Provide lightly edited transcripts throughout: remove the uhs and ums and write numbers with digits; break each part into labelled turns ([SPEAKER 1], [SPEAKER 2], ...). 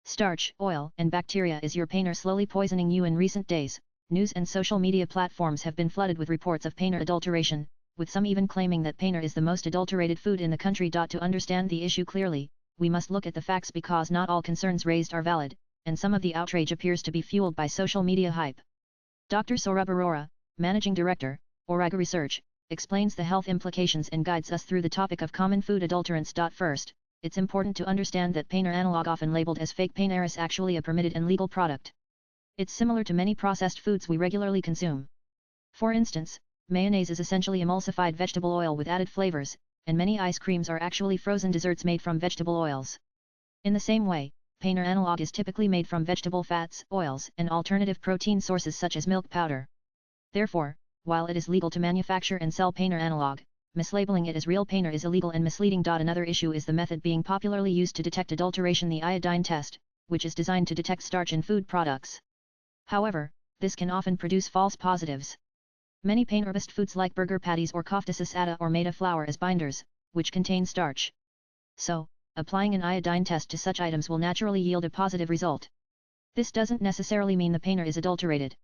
[SPEAKER 1] Starch, oil, and bacteria. Is your paneer slowly poisoning you? In recent days, news and social media platforms have been flooded with reports of paneer adulteration, with some even claiming that paneer is the most adulterated food in the country. To understand the issue clearly, we must look at the facts because not all concerns raised are valid, and some of the outrage appears to be fueled by social media hype. Dr. Saurabh Arora, Managing Director, Auriga Research, explains the health implications and guides us through the topic of common food adulterants. First, it's important to understand that paneer analog, often labeled as fake paneer, is actually a permitted and legal product. It's similar to many processed foods we regularly consume. For instance, mayonnaise is essentially emulsified vegetable oil with added flavors, and many ice creams are actually frozen desserts made from vegetable oils. In the same way, paneer analog is typically made from vegetable fats, oils, and alternative protein sources such as milk powder. Therefore, while it is legal to manufacture and sell paneer analog, mislabeling it as real paneer is illegal and misleading. Another issue is the method being popularly used to detect adulteration, the iodine test, which is designed to detect starch in food products. However, this can often produce false positives. Many paneer-based foods like burger patties or kofta atta or maida flour as binders, which contain starch. So, applying an iodine test to such items will naturally yield a positive result. This doesn't necessarily mean the paneer is adulterated.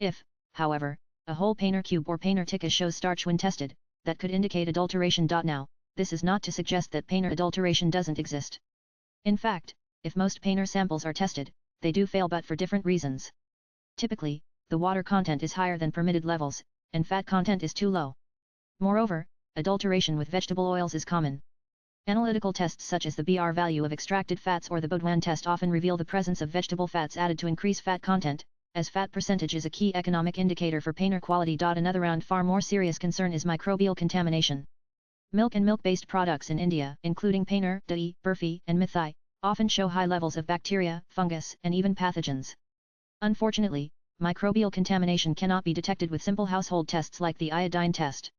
[SPEAKER 1] If, however, a whole paneer cube or paneer tikka shows starch when tested, that could indicate adulteration. Now, this is not to suggest that paneer adulteration doesn't exist. In fact, if most paneer samples are tested, they do fail, but for different reasons. Typically, the water content is higher than permitted levels, and fat content is too low. Moreover, adulteration with vegetable oils is common. Analytical tests such as the BR value of extracted fats or the Baudouin test often reveal the presence of vegetable fats added to increase fat content, as fat percentage is a key economic indicator for paneer quality. Another and far more serious concern is microbial contamination. Milk and milk-based products in India, including paneer, dahi, burfi, and mithai, often show high levels of bacteria, fungus, and even pathogens. Unfortunately, microbial contamination cannot be detected with simple household tests like the iodine test.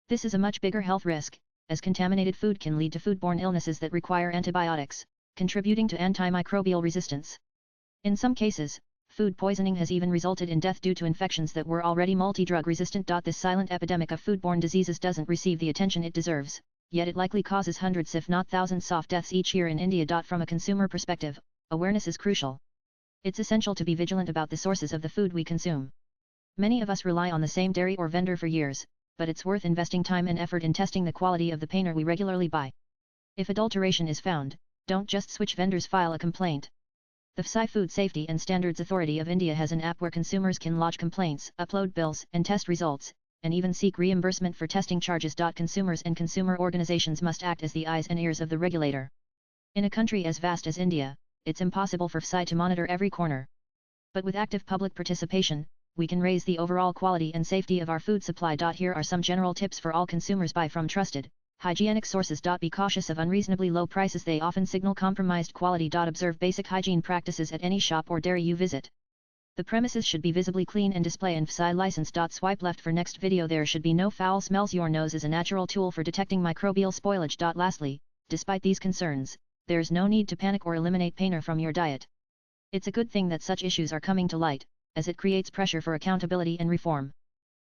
[SPEAKER 1] This is a much bigger health risk, as contaminated food can lead to foodborne illnesses that require antibiotics, contributing to antimicrobial resistance. In some cases, food poisoning has even resulted in death due to infections that were already multi-drug resistant. This silent epidemic of foodborne diseases doesn't receive the attention it deserves, yet it likely causes hundreds if not thousands of deaths each year in India. From a consumer perspective, awareness is crucial. It's essential to be vigilant about the sources of the food we consume. Many of us rely on the same dairy or vendor for years, but it's worth investing time and effort in testing the quality of the paneer we regularly buy. If adulteration is found, don't just switch vendors, file a complaint. The FSI Food Safety and Standards Authority of India has an app where consumers can lodge complaints, upload bills and test results, and even seek reimbursement for testing charges. Consumers and consumer organizations must act as the eyes and ears of the regulator. In a country as vast as India, it's impossible for FSI to monitor every corner. But with active public participation, we can raise the overall quality and safety of our food supply. Here are some general tips for all consumers: buy from trusted, hygienic sources. Be cautious of unreasonably low prices, they often signal compromised quality. Observe basic hygiene practices at any shop or dairy you visit. The premises should be visibly clean and display an FSI license. Swipe left for next video. There should be no foul smells. Your nose is a natural tool for detecting microbial spoilage. Lastly, despite these concerns, there's no need to panic or eliminate paneer from your diet. It's a good thing that such issues are coming to light, as it creates pressure for accountability and reform.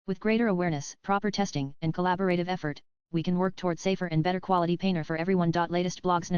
[SPEAKER 1] With greater awareness, proper testing, and collaborative effort, we can work toward safer and better quality paneer for everyone. Latest blogs.